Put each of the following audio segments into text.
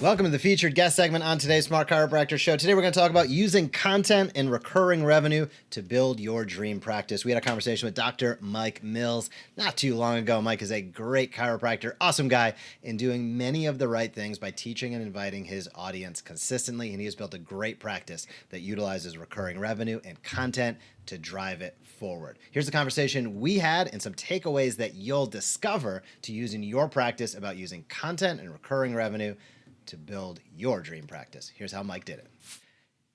Welcome to the featured guest segment on today's Smart Chiropractor Show. Today we're going to talk about using content and recurring revenue to build your dream practice. We had a conversation with Dr. Mike Mills not too long ago. Mike is a great chiropractor, awesome guy, and doing many of the right things by teaching and inviting his audience consistently, and he has built a great practice that utilizes recurring revenue and content to drive it forward. Here's the conversation we had and some takeaways that you'll discover to use in your practice about using content and recurring revenue to build your dream practice. Here's how Mike did it.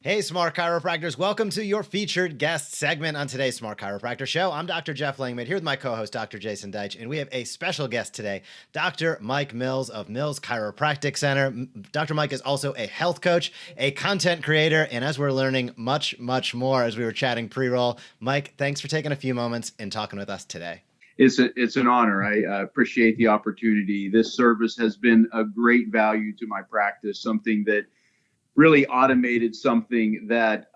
Hey, Smart Chiropractors. Welcome to your featured guest segment on today's Smart Chiropractor Show. I'm Dr. Jeff Langmaid here with my co-host, Dr. Jason Deitch, and we have a special guest today, Dr. Mike Mills of Mills Chiropractic Center. Dr. Mike is also a health coach, a content creator, and as we're learning much, much more as we were chatting pre-roll, Mike, thanks for taking a few moments and talking with us today. It's an honor. I appreciate the opportunity. This service has been a great value to my practice, something that really automated something that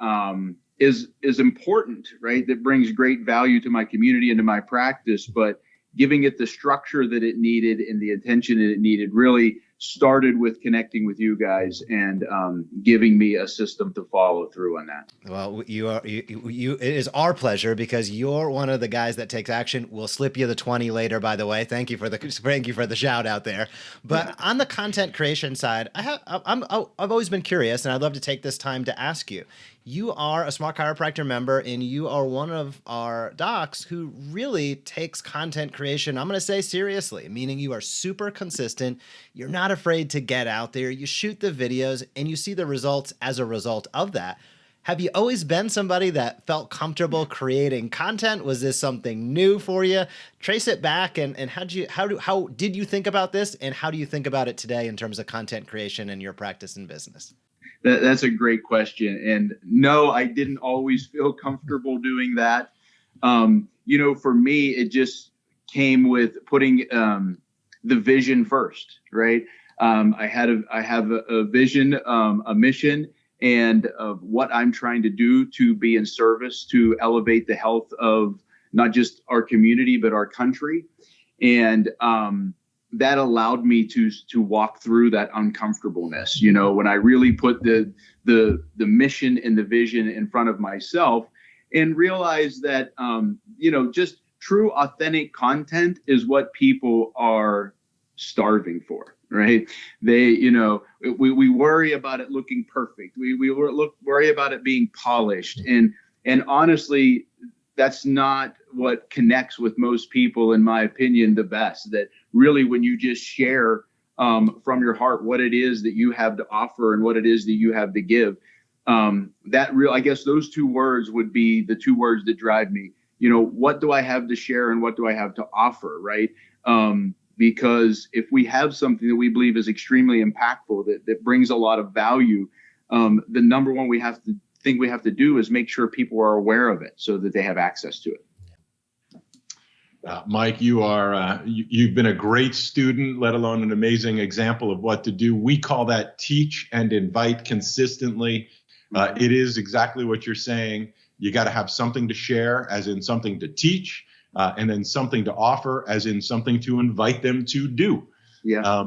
is important, right? That brings great value to my community and to my practice, but giving it the structure that it needed and the attention that it needed really started with connecting with you guys and giving me a system to follow through on that. Well, it is our pleasure because you're one of the guys that takes action. We'll slip you the 20 later, by the way. Thank you for the shout out there. But on the content creation side, I've always been curious, and I'd love to take this time to ask you. You are a Smart Chiropractor member, and you are one of our docs who really takes content creation, I'm going to say seriously, meaning you are super consistent. You're not afraid to get out there. You shoot the videos, and you see the results as a result of that. Have you always been somebody that felt comfortable creating content? Was this something new for you? Trace it back, and how did you think about this, and how do you think about it today in terms of content creation in your practice and business? That's a great question. And no, I didn't always feel comfortable doing that. For me, it just came with putting the vision first, right? I have a vision, a mission, and of what I'm trying to do to be in service to elevate the health of not just our community, but our country. And that allowed me to walk through that uncomfortableness. When I really put the mission and the vision in front of myself and realized that, just true, authentic content is what people are starving for, right? They, we worry about it looking perfect. We worry about it being polished. And honestly, that's not what connects with most people, in my opinion, the best. That really, when you just share from your heart what it is that you have to offer and what it is that you have to give, I guess those two words would be the two words that drive me. What do I have to share and what do I have to offer, right? Because if we have something that we believe is extremely impactful, that brings a lot of value, the number one we have to do is make sure people are aware of it so that they have access to it. Mike, you've been a great student, let alone an amazing example of what to do. We call that teach and invite consistently. It is exactly what you're saying. You got to have something to share, as in something to teach, and then something to offer, as in something to invite them to do. Yeah.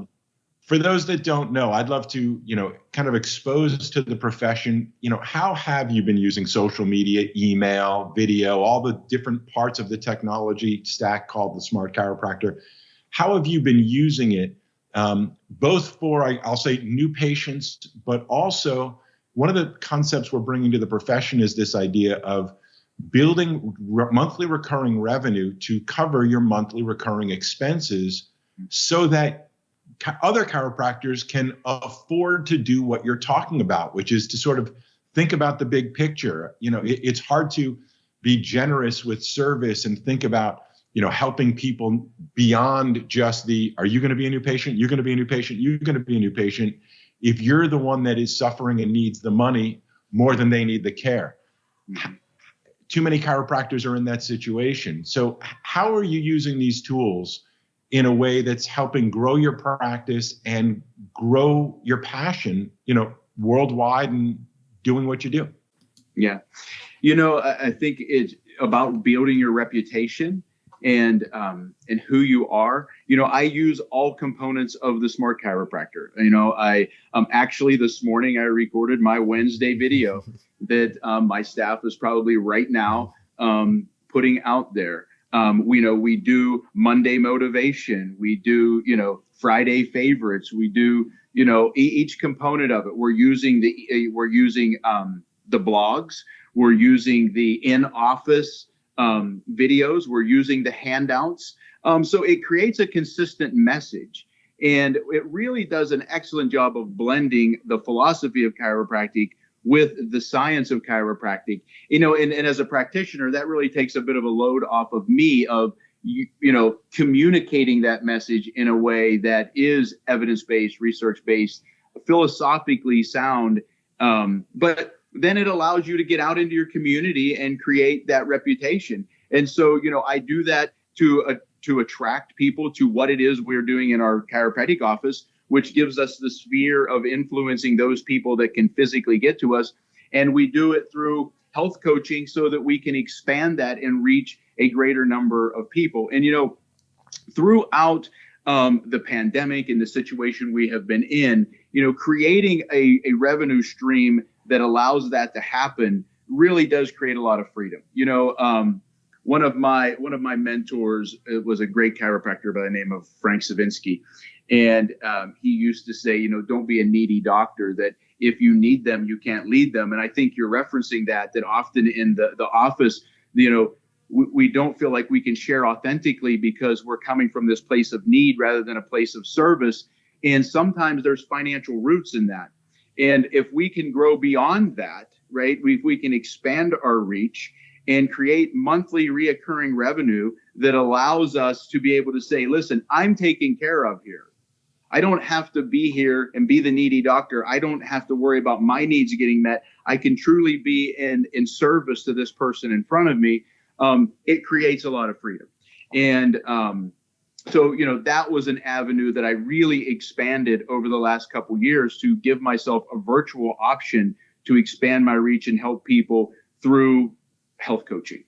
For those that don't know, I'd love to, kind of expose to the profession, how have you been using social media, email, video, all the different parts of the technology stack called the Smart Chiropractor? How have you been using it, both for, I'll say, new patients, but also one of the concepts we're bringing to the profession is this idea of building monthly recurring revenue to cover your monthly recurring expenses so that other chiropractors can afford to do what you're talking about, which is to sort of think about the big picture. It's hard to be generous with service and think about, helping people beyond just are you going to be a new patient? You're going to be a new patient. You're going to be a new patient. If you're the one that is suffering and needs the money more than they need the care. Too many chiropractors are in that situation. So how are you using these tools in a way that's helping grow your practice and grow your passion, worldwide and doing what you do? Yeah. I think it's about building your reputation and who you are. I use all components of the Smart Chiropractor. I actually this morning I recorded my Wednesday video that my staff is probably right now putting out there. We do Monday motivation. We do, Friday favorites. We do, each component of it. We're using the blogs. We're using the in-office videos. We're using the handouts. So it creates a consistent message. And it really does an excellent job of blending the philosophy of chiropractic with the science of chiropractic. And as a practitioner, that really takes a bit of a load off of me of, communicating that message in a way that is evidence-based, research-based, philosophically sound. But then it allows you to get out into your community and create that reputation. And so, I do that to attract people to what it is we're doing in our chiropractic office, which gives us the sphere of influencing those people that can physically get to us. And we do it through health coaching so that we can expand that and reach a greater number of people. And, throughout the pandemic and the situation we have been in, creating a revenue stream that allows that to happen really does create a lot of freedom. One of my mentors was a great chiropractor by the name of Frank Savinsky. And he used to say, don't be a needy doctor, that if you need them, you can't lead them. And I think you're referencing that often in the office, we don't feel like we can share authentically because we're coming from this place of need rather than a place of service. And sometimes there's financial roots in that. And if we can grow beyond that, right, we can expand our reach and create monthly reoccurring revenue that allows us to be able to say, listen, I'm taken care of here. I don't have to be here and be the needy doctor. I don't have to worry about my needs getting met. I can truly be in service to this person in front of me. It creates a lot of freedom. And so, that was an avenue that I really expanded over the last couple of years to give myself a virtual option to expand my reach and help people through health coaching.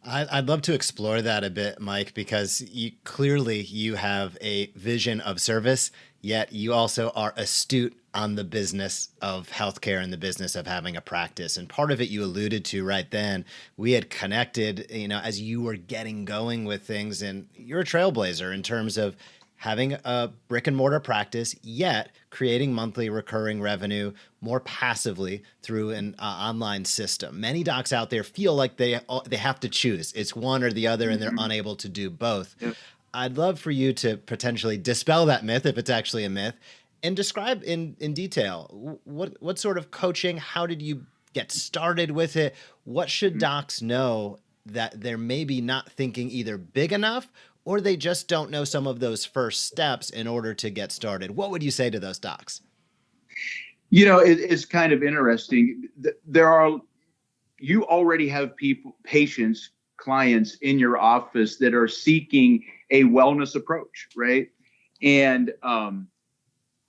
I'd love to explore that a bit, Mike, because you have a vision of service, yet you also are astute on the business of healthcare and the business of having a practice. And part of it you alluded to right then. We had connected, as you were getting going with things, and you're a trailblazer in terms of having a brick and mortar practice, yet creating monthly recurring revenue more passively through an online system. Many docs out there feel like they have to choose. It's one or the other, and they're unable to do both. Yep. I'd love for you to potentially dispel that myth, if it's actually a myth, and describe in detail what sort of coaching, how did you get started with it? What should docs know that they're maybe not thinking either big enough, or they just don't know some of those first steps in order to get started? What would you say to those docs? It's kind of interesting. You already have patients, clients in your office that are seeking a wellness approach, right? And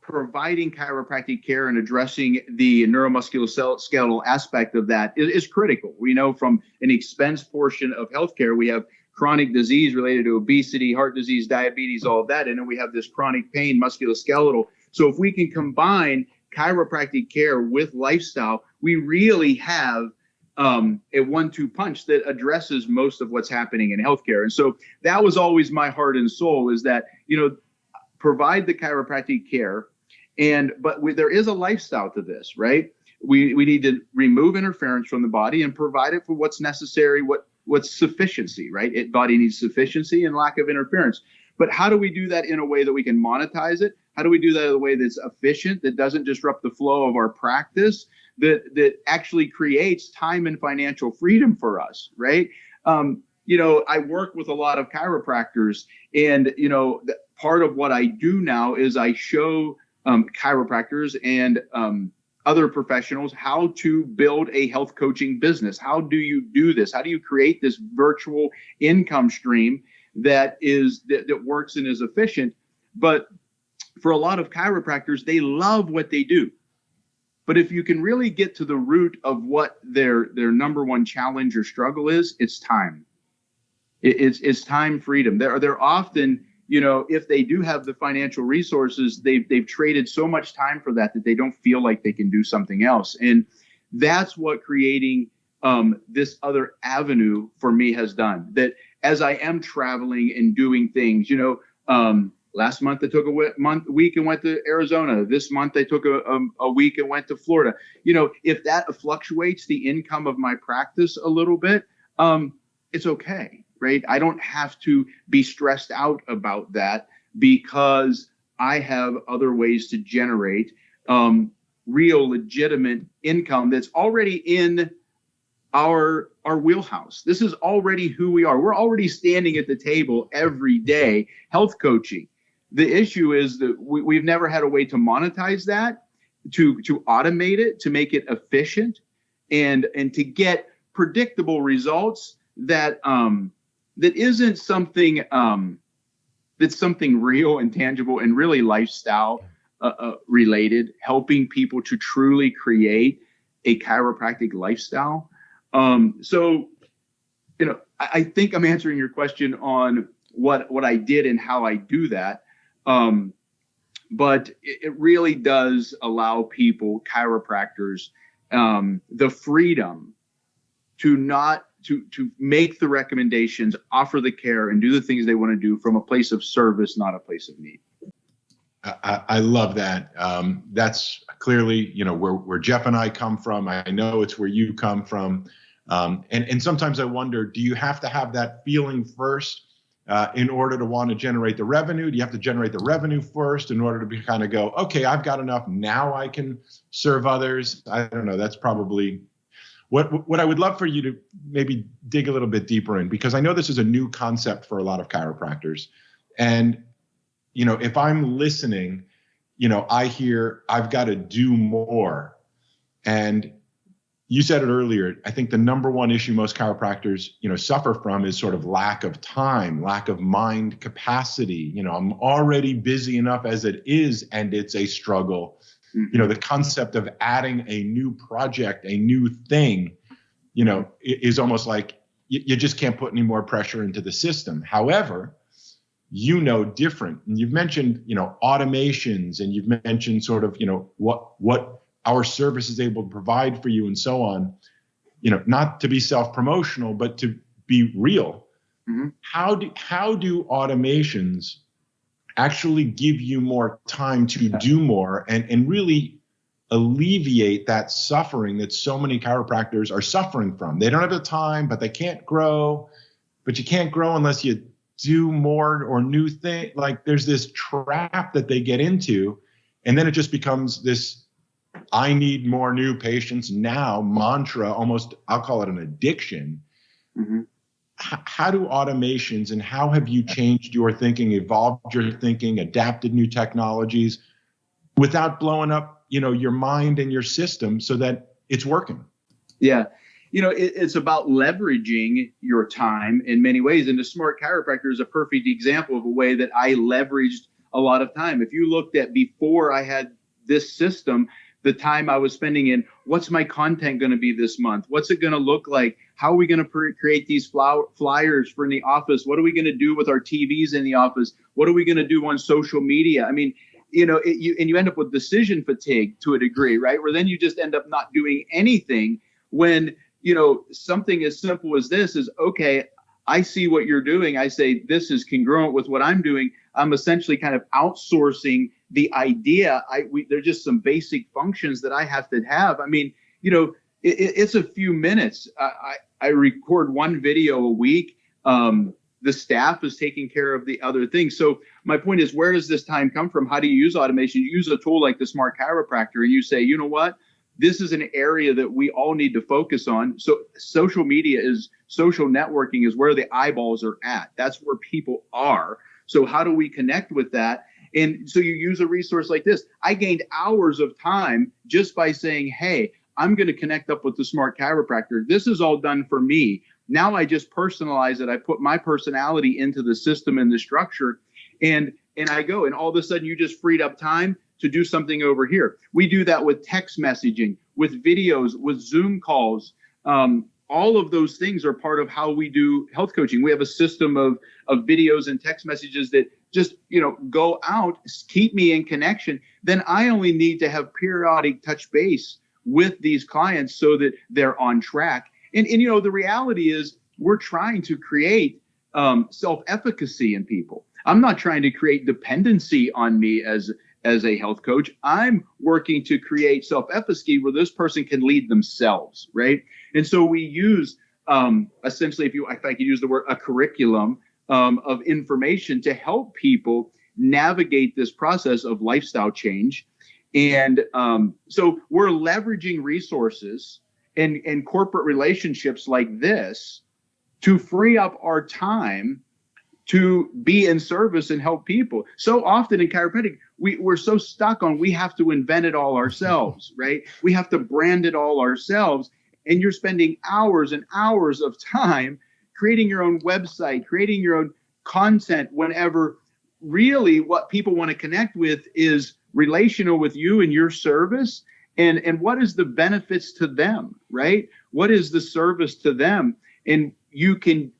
providing chiropractic care and addressing the neuromusculoskeletal aspect of that is critical. We know from an expense portion of healthcare, we have chronic disease related to obesity, heart disease, diabetes, all of that. And then we have this chronic pain, musculoskeletal. So if we can combine chiropractic care with lifestyle, we really have a 1-2 punch that addresses most of what's happening in healthcare. And so that was always my heart and soul, is that, provide the chiropractic care. But there is a lifestyle to this, right? We need to remove interference from the body and provide it for what's necessary, what's sufficiency, right? Body needs sufficiency and lack of interference. But how do we do that in a way that we can monetize it? How do we do that in a way that's efficient, that doesn't disrupt the flow of our practice, that actually creates time and financial freedom for us, right? I work with a lot of chiropractors, and, part of what I do now is I show chiropractors and other professionals how to build a health coaching business. How do you do this? How do you create this virtual income stream that works and is efficient? But for a lot of chiropractors, they love what they do. But if you can really get to the root of what their number one challenge or struggle is, it's time. It's time freedom. They're often, if they do have the financial resources, they've traded so much time for that they don't feel like they can do something else. And that's what creating this other avenue for me has done. That as I am traveling and doing things, last month I took a week and went to Arizona. This month I took a week and went to Florida. If that fluctuates the income of my practice a little bit, it's okay. Right? I don't have to be stressed out about that because I have other ways to generate real legitimate income that's already in our wheelhouse. This is already who we are. We're already standing at the table every day, health coaching. The issue is that we've never had a way to monetize that, to automate it, to make it efficient, and to get predictable results that isn't something that's something real and tangible and really lifestyle related, helping people to truly create a chiropractic lifestyle. So, I think I'm answering your question on what I did and how I do that. But it really does allow people, chiropractors, the freedom to make the recommendations, offer the care, and do the things they want to do from a place of service, not a place of need. I love that. That's clearly, where Jeff and I come from. I know it's where you come from. And sometimes I wonder, do you have to have that feeling first in order to want to generate the revenue? Do you have to generate the revenue first in order to kind of go, okay, I've got enough, now I can serve others? I don't know. That's probably what I would love for you to maybe dig a little bit deeper in, because I know this is a new concept for a lot of chiropractors. And, if I'm listening, I hear I've got to do more. And you said it earlier. I think the number one issue most chiropractors, suffer from is sort of lack of time, lack of mind capacity. I'm already busy enough as it is, and it's a struggle. Mm-hmm. The concept of adding a new project, a new thing, is almost like you just can't put any more pressure into the system. However, different. And you've mentioned, automations, and you've mentioned sort of, what our service is able to provide for you and so on, not to be self-promotional, but to be real. Mm-hmm. How do automations actually give you more time to do more and really alleviate that suffering that so many chiropractors are suffering from? They don't have the time, but they can't grow. But you can't grow unless you do more or new thing. Like, there's this trap that they get into, and then it just becomes this I need more new patients now mantra, almost, I'll call it an addiction. Mm-hmm. How do automations, and how have you changed your thinking, evolved your thinking, adapted new technologies without blowing up, your mind and your system so that it's working? Yeah. It's about leveraging your time in many ways. And the Smart Chiropractor is a perfect example of a way that I leveraged a lot of time. If you looked at before I had this system, the time I was spending in what's my content going to be this month? What's it going to look like? How are we going to create these flyers for in the office? What are we going to do with our TVs in the office? What are we going to do on social media? I mean, you end up with decision fatigue to a degree, right? Where then you just end up not doing anything when, something as simple as this is, okay, I see what you're doing. I say, this is congruent with what I'm doing. I'm essentially kind of outsourcing the idea. There's just some basic functions that I have to have. I mean, it's a few minutes. I record one video a week. The staff is taking care of the other things. So my point is, where does this time come from? How do you use automation? You use a tool like the Smart Chiropractor, and you say, you know what? This is an area that we all need to focus on. So social networking is where the eyeballs are at. That's where people are. So how do we connect with that? And so you use a resource like this. I gained hours of time just by saying, hey, I'm going to connect up with the Smart Chiropractor. This is all done for me. Now I just personalize it. I put my personality into the system and the structure, and I go, and all of a sudden you just freed up time to do something over here. We do that with text messaging, with videos, with Zoom calls. all of those things are part of how we do health coaching. We have a system of videos and text messages that just, go out, keep me in connection. Then I only need to have periodic touch base with these clients so that they're on track. And the reality is we're trying to create self-efficacy in people. I'm not trying to create dependency on me as a health coach. I'm working to create self-efficacy where this person can lead themselves, right? And so we use essentially, if I could use the word, a curriculum of information to help people navigate this process of lifestyle change. And so we're leveraging resources and corporate relationships like this to free up our time to be in service and help people. So often in chiropractic, we're so stuck on we have to invent it all ourselves, right? We have to brand it all ourselves. And you're spending hours and hours of time creating your own website, creating your own content, whenever really what people want to connect with is relational with you and your service. And what is the benefits to them, right? What is the service to them? And you can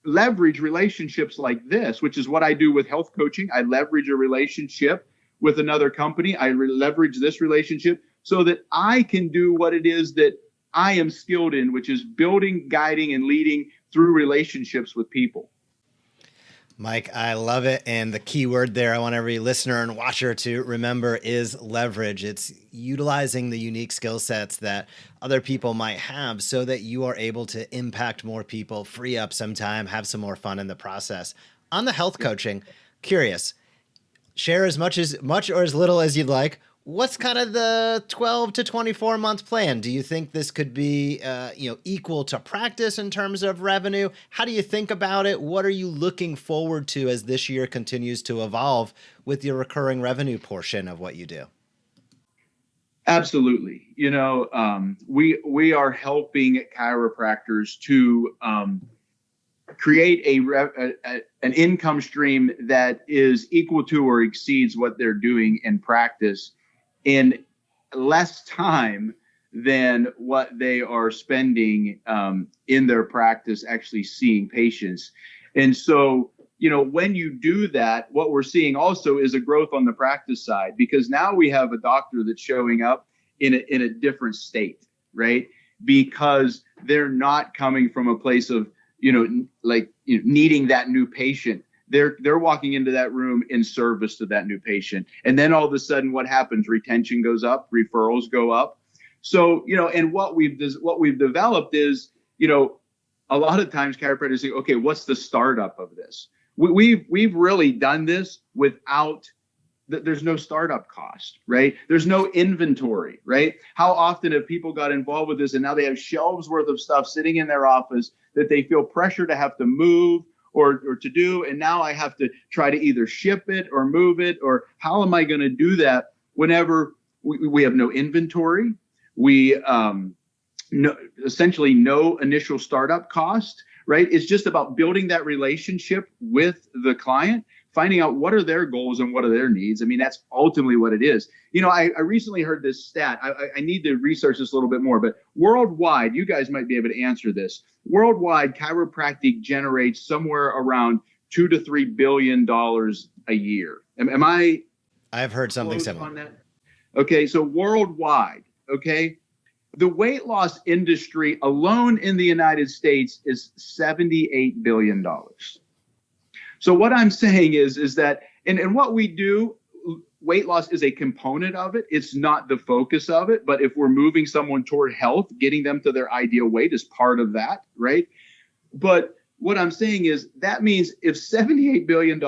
leverage relationships like this, which is what I do with health coaching. I leverage a relationship with another company. I leverage this relationship so that I can do what it is that I am skilled in, which is building, guiding, and leading through relationships with people. Mike, I love it. And the key word there I want every listener and watcher to remember is leverage. It's utilizing the unique skill sets that other people might have so that you are able to impact more people, free up some time, have some more fun in the process. On the health coaching, curious, share as much or as little as you'd like. What's kind of the 12 to 24 month plan? Do you think this could be, equal to practice in terms of revenue? How do you think about it? What are you looking forward to as this year continues to evolve with your recurring revenue portion of what you do? Absolutely. We are helping chiropractors to create an income stream that is equal to or exceeds what they're doing in practice in less time than what they are spending in their practice actually seeing patients. And so, when you do that, what we're seeing also is a growth on the practice side, because now we have a doctor that's showing up in a different state, right? Because they're not coming from a place of, needing that new patient. They're walking into that room in service to that new patient. And then all of a sudden what happens? Retention goes up, referrals go up. So, and what we've developed is, a lot of times chiropractors say, okay, what's the startup of this? We've really done this without, there's no startup cost, right? There's no inventory, right? How often have people got involved with this and now they have shelves worth of stuff sitting in their office that they feel pressure to have to move or to do, and now I have to try to either ship it or move it, or how am I going to do that whenever we have no inventory? We essentially no initial startup cost, right? It's just about building that relationship with the client, finding out what are their goals and what are their needs. I mean, that's ultimately what it is. I recently heard this stat. I need to research this a little bit more, but worldwide, you guys might be able to answer this. Worldwide, chiropractic generates somewhere around $2 to $3 billion a year. Am I? I've heard something similar on that. Okay, so worldwide, okay, the weight loss industry alone in the United States is $78 billion. So what I'm saying is that, and what we do, weight loss is a component of it. It's not the focus of it. But if we're moving someone toward health, getting them to their ideal weight is part of that, right? But what I'm saying is that means if $78 billion,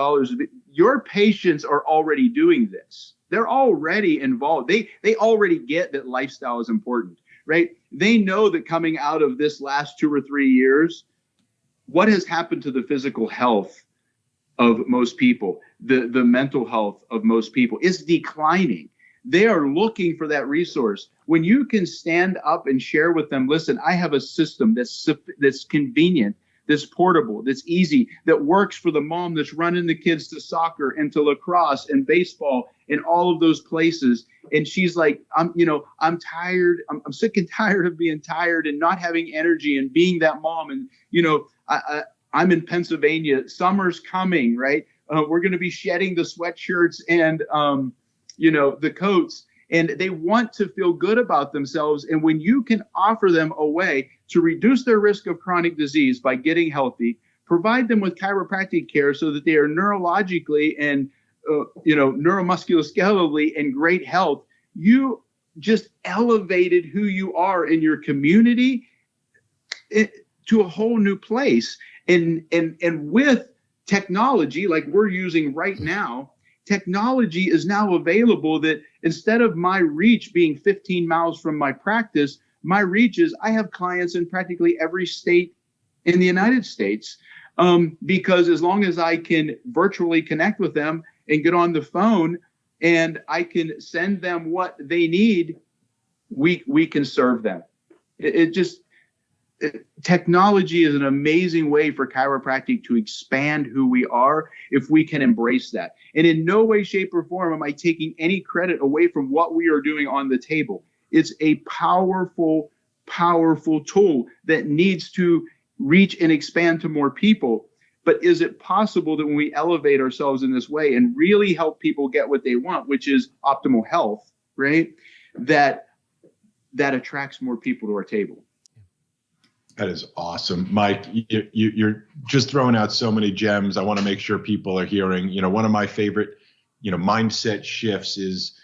your patients are already doing this. They're already involved. They already get that lifestyle is important, right? They know that coming out of this last 2 or 3 years, what has happened to the physical health of most people, the mental health of most people is declining. They are looking for that resource. When you can stand up and share with them, listen, I have a system that's convenient, that's portable, that's easy, that works for the mom that's running the kids to soccer and to lacrosse and baseball and all of those places. And she's like, I'm tired. I'm sick and tired of being tired and not having energy and being that mom. And, I'm in Pennsylvania. Summer's coming, right? We're going to be shedding the sweatshirts and, the coats. And they want to feel good about themselves. And when you can offer them a way to reduce their risk of chronic disease by getting healthy, provide them with chiropractic care so that they are neurologically and neuromusculoskeletal in great health, you just elevated who you are in your community to a whole new place. And with technology like we're using right now, technology is now available that instead of my reach being 15 miles from my practice, my reach is I have clients in practically every state in the United States, because as long as I can virtually connect with them and get on the phone and I can send them what they need, we can serve them. Technology is an amazing way for chiropractic to expand who we are if we can embrace that. And in no way, shape, or form am I taking any credit away from what we are doing on the table. It's a powerful, powerful tool that needs to reach and expand to more people. But is it possible that when we elevate ourselves in this way and really help people get what they want, which is optimal health, right, that attracts more people to our table? That is awesome. Mike, you're just throwing out so many gems. I want to make sure people are hearing, one of my favorite, mindset shifts is,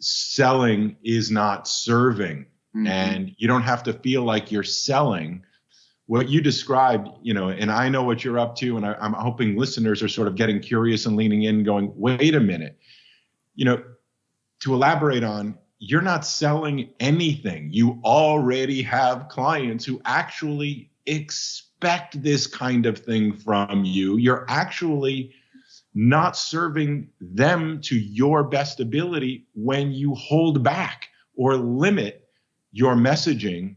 selling is not serving. Mm-hmm. And you don't have to feel like you're selling. What you described, and I know what you're up to, and I'm hoping listeners are sort of getting curious and leaning in going, wait a minute, to elaborate on, you're not selling anything. You already have clients who actually expect this kind of thing from you. You're actually not serving them to your best ability when you hold back or limit your messaging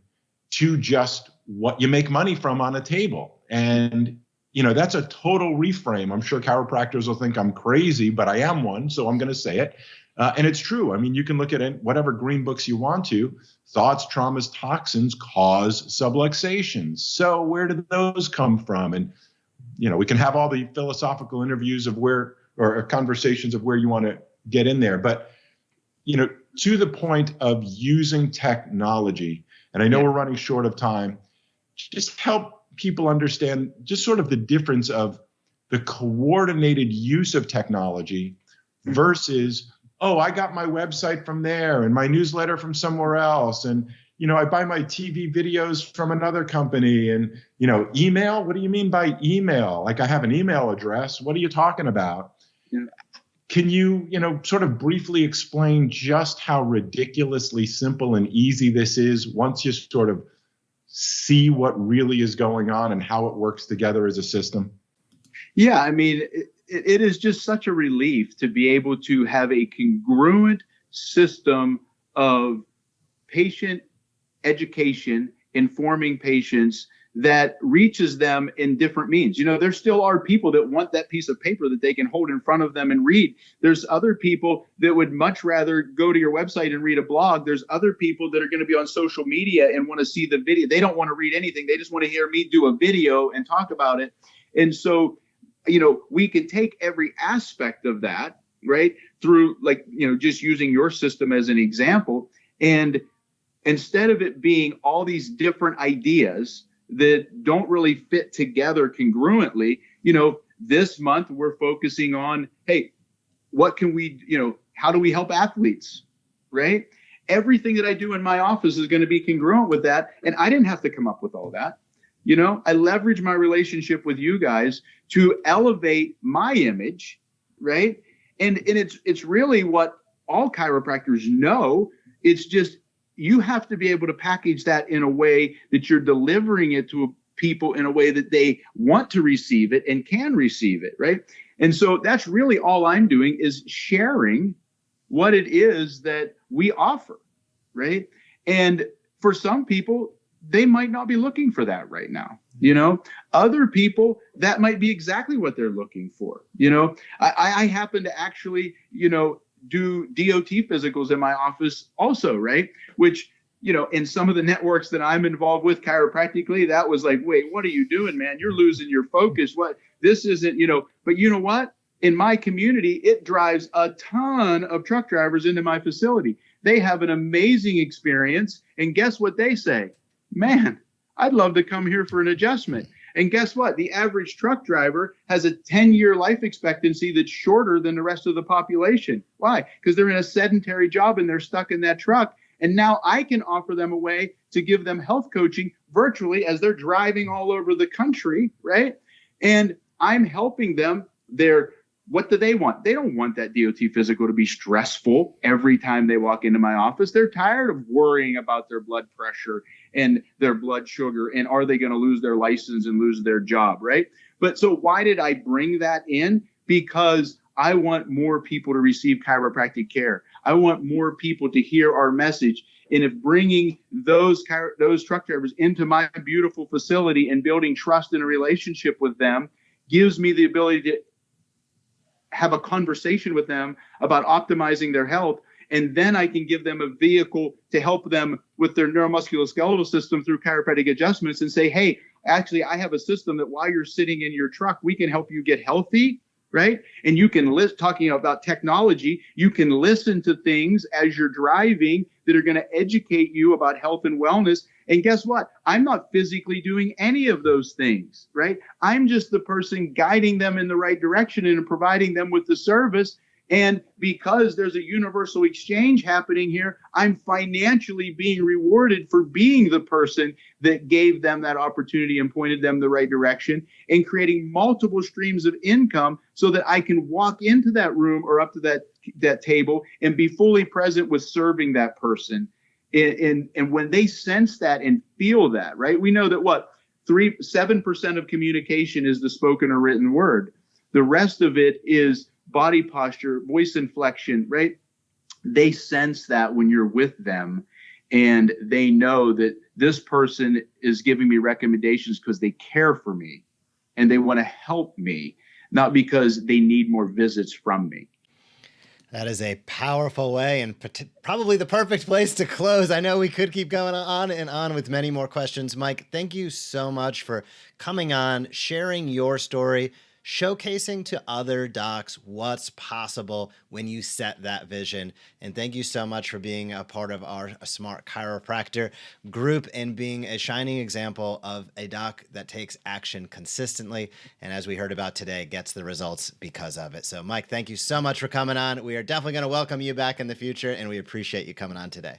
to just what you make money from on a table. And, that's a total reframe. I'm sure chiropractors will think I'm crazy, but I am one, so I'm going to say it. And it's true. I mean, you can look at it, whatever green books you want to. Thoughts, traumas, toxins cause subluxations. So where did those come from? And, we can have all the philosophical interviews of or conversations of where you want to get in there. But, to the point of using technology, and I know we're running short of time, just help people understand just sort of the difference of the coordinated use of technology versus, oh, I got my website from there and my newsletter from somewhere else. And, I buy my TV videos from another company and, email. What do you mean by email? Like I have an email address. What are you talking about? Yeah. Can you, sort of briefly explain just how ridiculously simple and easy this is once you sort of see what really is going on and how it works together as a system? Yeah, I mean, it is just such a relief to be able to have a congruent system of patient education, informing patients that reaches them in different means. There still are people that want that piece of paper that they can hold in front of them and read. There's other people that would much rather go to your website and read a blog. There's other people that are going to be on social media and want to see the video. They don't want to read anything. They just want to hear me do a video and talk about it. And so, we can take every aspect of that, right, through just using your system as an example. And instead of it being all these different ideas that don't really fit together congruently, this month we're focusing on, hey, what can we, how do we help athletes, right? Everything that I do in my office is going to be congruent with that. And I didn't have to come up with all that. I leverage my relationship with you guys to elevate my image, right? And it's really what all chiropractors know. It's just you have to be able to package that in a way that you're delivering it to people in a way that they want to receive it and can receive it, right? And so that's really all I'm doing is sharing what it is that we offer, right? And for some people, they might not be looking for that right now, Other people, that might be exactly what they're looking for. I happen to actually, do DOT physicals in my office also, right? Which, in some of the networks that I'm involved with chiropractically, that was like, wait, what are you doing, man? You're losing your focus. What? This isn't, but you know what? In my community, it drives a ton of truck drivers into my facility. They have an amazing experience. And guess what they say? Man, I'd love to come here for an adjustment. And guess what? The average truck driver has a 10-year life expectancy that's shorter than the rest of the population. Why? Because they're in a sedentary job and they're stuck in that truck. And now I can offer them a way to give them health coaching virtually as they're driving all over the country, right? And I'm helping them. What do they want? They don't want that DOT physical to be stressful every time they walk into my office. They're tired of worrying about their blood pressure and their blood sugar, and are they going to lose their license and lose their job, right? But so why did I bring that in? Because I want more people to receive chiropractic care. I want more people to hear our message. And if bringing those truck drivers into my beautiful facility and building trust in a relationship with them gives me the ability to have a conversation with them about optimizing their health. And then I can give them a vehicle to help them with their neuromusculoskeletal system through chiropractic adjustments and say, hey, actually, I have a system that while you're sitting in your truck, we can help you get healthy, right? And you can talking about technology, you can listen to things as you're driving that are going to educate you about health and wellness. And guess what? I'm not physically doing any of those things, right? I'm just the person guiding them in the right direction and providing them with the service. And because there's a universal exchange happening here, I'm financially being rewarded for being the person that gave them that opportunity and pointed them the right direction, and creating multiple streams of income so that I can walk into that room or up to that table and be fully present with serving that person. And when they sense that and feel that, right? We know that 7% of communication is the spoken or written word. The rest of it is body posture, voice inflection, right? They sense that when you're with them, and they know that this person is giving me recommendations because they care for me and they want to help me, not because they need more visits from me. That is a powerful way and probably the perfect place to close. I know we could keep going on and on with many more questions. Mike, thank you so much for coming on, sharing your story, showcasing to other docs what's possible when you set that vision. And thank you so much for being a part of our Smart Chiropractor group and being a shining example of a doc that takes action consistently. And as we heard about today, gets the results because of it. So Mike, thank you so much for coming on. We are definitely going to welcome you back in the future, and we appreciate you coming on today.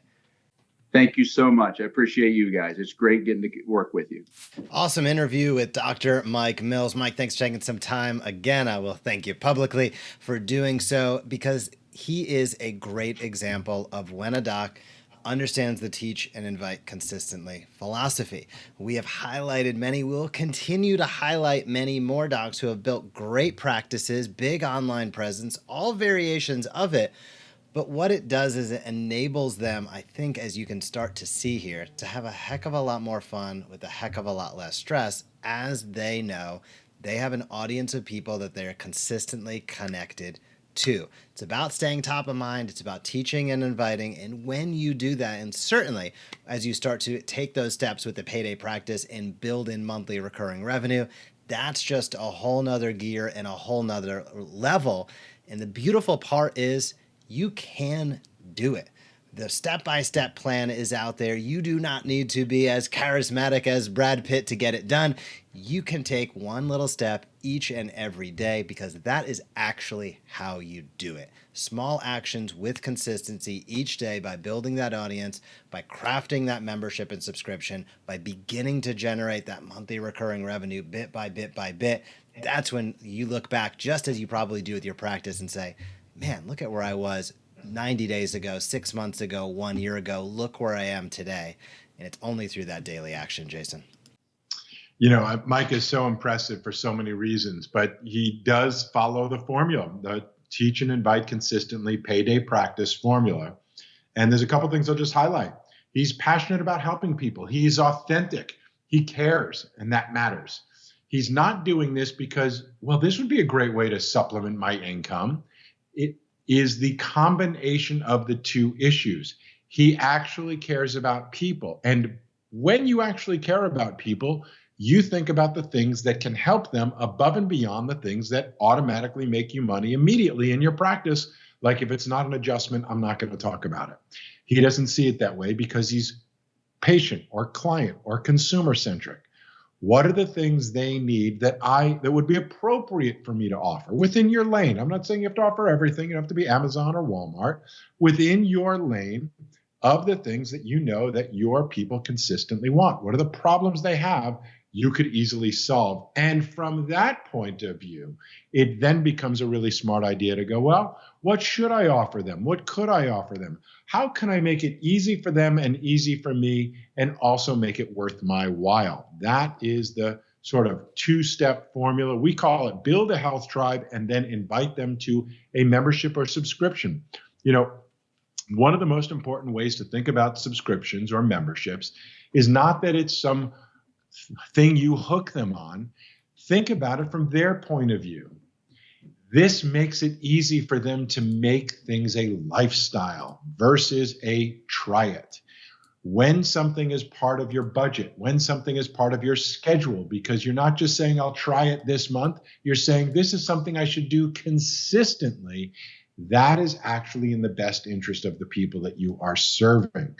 Thank you so much. I appreciate you guys. It's great getting to work with you. Awesome interview with Dr. Mike Mills. Mike, thanks for taking some time. Again, I will thank you publicly for doing so, because he is a great example of when a doc understands the teach and invite consistently philosophy. We have highlighted many. We'll continue to highlight many more docs who have built great practices, big online presence, all variations of it. But what it does is it enables them, I think, as you can start to see here, to have a heck of a lot more fun with a heck of a lot less stress, as they know they have an audience of people that they're consistently connected to. It's about staying top of mind. It's about teaching and inviting. And when you do that, and certainly as you start to take those steps with the payday practice and build in monthly recurring revenue, that's just a whole nother gear and a whole nother level. And the beautiful part is, you can do it. The step-by-step plan is out there. You do not need to be as charismatic as Brad Pitt to get it done. You can take one little step each and every day, because that is actually how you do it. Small actions with consistency each day, by building that audience, by crafting that membership and subscription, by beginning to generate that monthly recurring revenue bit by bit by bit. That's when you look back, just as you probably do with your practice, and say, man, look at where I was 90 days ago, 6 months ago, 1 year ago. Look where I am today. And it's only through that daily action, Jason. Mike is so impressive for so many reasons, but he does follow the formula, the teach and invite consistently, payday practice formula. And there's a couple things I'll just highlight. He's passionate about helping people. He's authentic. He cares, and that matters. He's not doing this because, well, this would be a great way to supplement my income. It is the combination of the two issues. He actually cares about people. And when you actually care about people, you think about the things that can help them above and beyond the things that automatically make you money immediately in your practice. Like if it's not an adjustment, I'm not going to talk about it. He doesn't see it that way because he's patient or client or consumer centric. What are the things they need that would be appropriate for me to offer within your lane? I'm not saying you have to offer everything. You don't have to be Amazon or Walmart. Within your lane of the things that you know that your people consistently want. What are the problems they have you could easily solve? And from that point of view, it then becomes a really smart idea to go, well, what should I offer them? What could I offer them? How can I make it easy for them and easy for me and also make it worth my while? That is the sort of two-step formula. We call it build a health tribe and then invite them to a membership or subscription. You know, one of the most important ways to think about subscriptions or memberships is not that it's some thing you hook them on. Think about it from their point of view. This makes it easy for them to make things a lifestyle versus a try it. When something is part of your budget, when something is part of your schedule, because you're not just saying, I'll try it this month, you're saying this is something I should do consistently. That is actually in the best interest of the people that you are serving.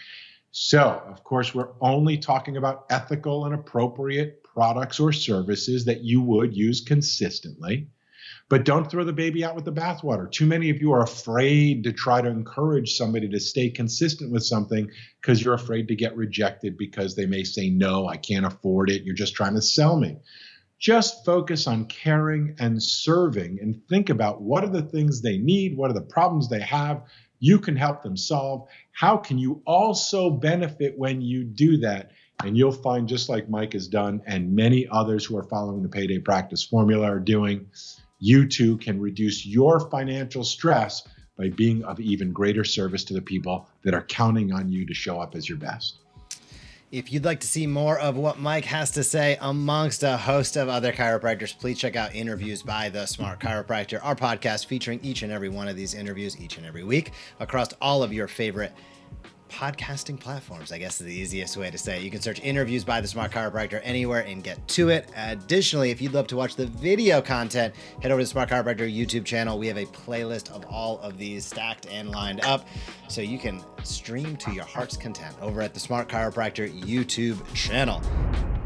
So, of course, we're only talking about ethical and appropriate products or services that you would use consistently. But don't throw the baby out with the bathwater. Too many of you are afraid to try to encourage somebody to stay consistent with something because you're afraid to get rejected because they may say, no, I can't afford it. You're just trying to sell me. Just focus on caring and serving and think about what are the things they need, what are the problems they have, you can help them solve. How can you also benefit when you do that? And you'll find, just like Mike has done and many others who are following the Payday Practice formula are doing, you too can reduce your financial stress by being of even greater service to the people that are counting on you to show up as your best. If you'd like to see more of what Mike has to say amongst a host of other chiropractors, please check out Interviews by the Smart Chiropractor, our podcast featuring each and every one of these interviews each and every week across all of your favorite podcasting platforms, I guess is the easiest way to say it. You can search Interviews by the Smart Chiropractor anywhere and get to it. Additionally, if you'd love to watch the video content, head over to the Smart Chiropractor YouTube channel. We have a playlist of all of these stacked and lined up so you can stream to your heart's content over at the Smart Chiropractor YouTube channel.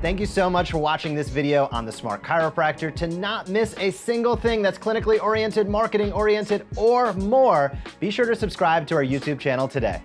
Thank you so much for watching this video on the Smart Chiropractor. To not miss a single thing that's clinically oriented, marketing oriented, or more, be sure to subscribe to our YouTube channel today.